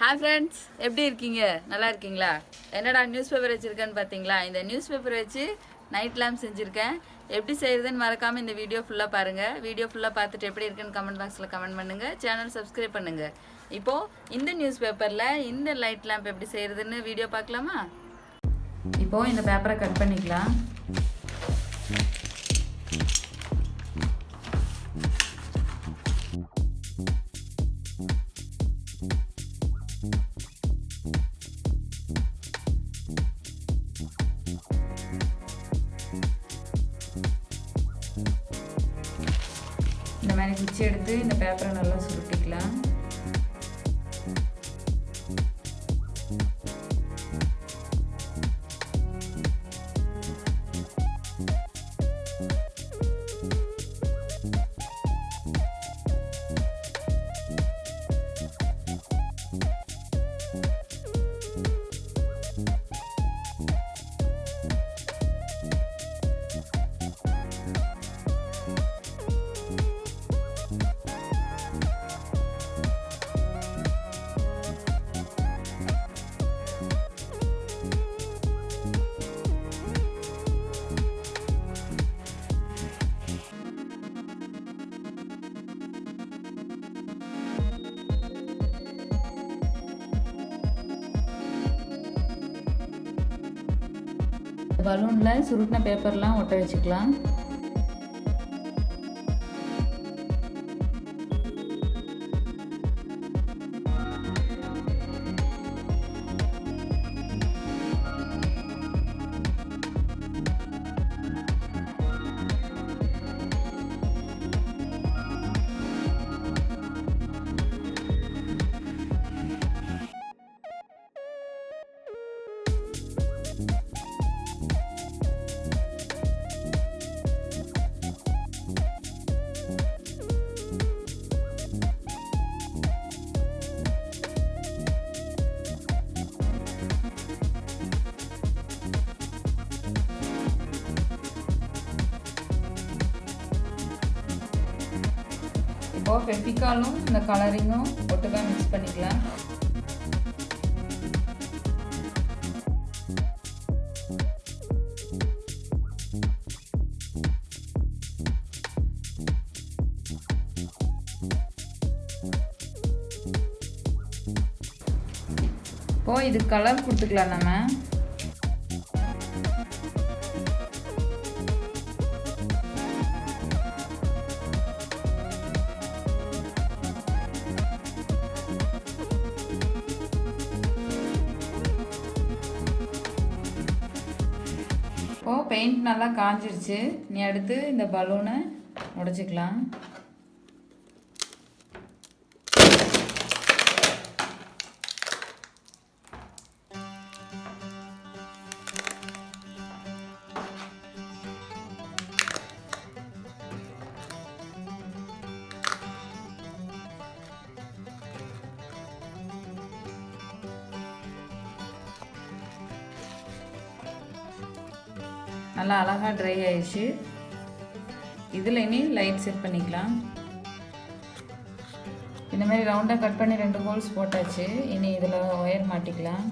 Hi friends, எப்படி இருக்கீங்க? நல்லா இருக்கீங்களா? என்னடா நியூஸ் பேப்பர் வச்சுருக்கேன்னு பார்த்தீங்களா? இந்த நியூஸ் பேப்பர் வச்சு நைட் லேம்ப் செஞ்சுருக்கேன். எப்படி செய்யுதுன்னு மறக்காமல் இந்த வீடியோ ஃபுல்லாக பாருங்கள். வீடியோ ஃபுல்லாக பார்த்துட்டு எப்படி இருக்குன்னு கமெண்ட் பாக்ஸில் கமெண்ட் பண்ணுங்கள். சேனல் சப்ஸ்கிரைப் பண்ணுங்கள். இப்போது இந்த நியூஸ் பேப்பரில் இந்த லைட் லேம்ப் எப்படி செய்கிறதுன்னு வீடியோ பார்க்கலாமா? இப்போது இந்த பேப்பரை கட் பண்ணிக்கலாம். இந்த மாதிரி குச்சி எடுத்து இந்த பேப்பரை நல்லா சுருட்டிக்கலாம். பலூனில் சுருட்டின பேப்பர்லாம் ஒட்ட வச்சுக்கலாம். இப்போது ஃபெவிகாலும் இந்த கலரிங்கும் ஒட்டுக்காக மிக்ஸ் பண்ணிக்கலாம். இப்போது இது கலர் கொடுத்துக்கலாம். நம்ம இப்போது பெயிண்ட் நல்லா காஞ்சிருச்சு. நீ அடுத்து இந்த பலூனை உடைச்சிக்கலாம். நல்லா அழகாக ட்ரை ஆயிடுச்சு. இதில் இனி லைட் செட் பண்ணிக்கலாம். இந்த மாதிரி ரவுண்டாக கட் பண்ணி 2 ஹோல்ஸ் போட்டாச்சு. இனி இதில் ஒயர் மாட்டிக்கலாம்.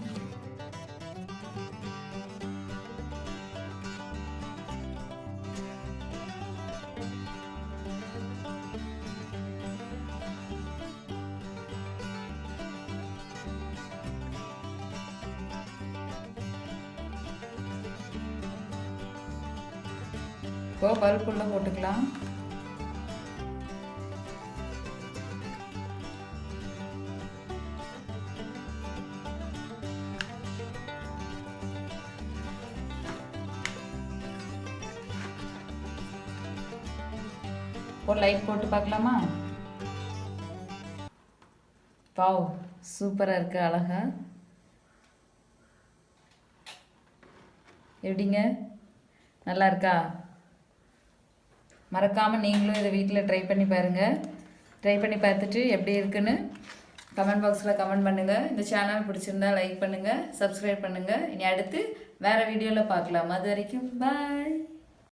இப்போ பல்புள்ள போட்டுக்கலாம். ஒரு லைட் போட்டு பார்க்கலாமா? வாவ், சூப்பராக இருக்கு. அழகா எப்படிங்க, நல்லா இருக்கா? மறக்காமல் நீங்களும் இதை வீட்டில் ட்ரை பண்ணி பாருங்கள். ட்ரை பண்ணி பார்த்துட்டு எப்படி இருக்குன்னு கமெண்ட் பாக்ஸில் கமெண்ட் பண்ணுங்கள். இந்த சேனல் பிடிச்சிருந்தா லைக் பண்ணுங்கள், சப்ஸ்கிரைப் பண்ணுங்கள். இனி அடுத்து வேறு வீடியோவில் பார்க்கலாம். அது வரைக்கும் பாய்.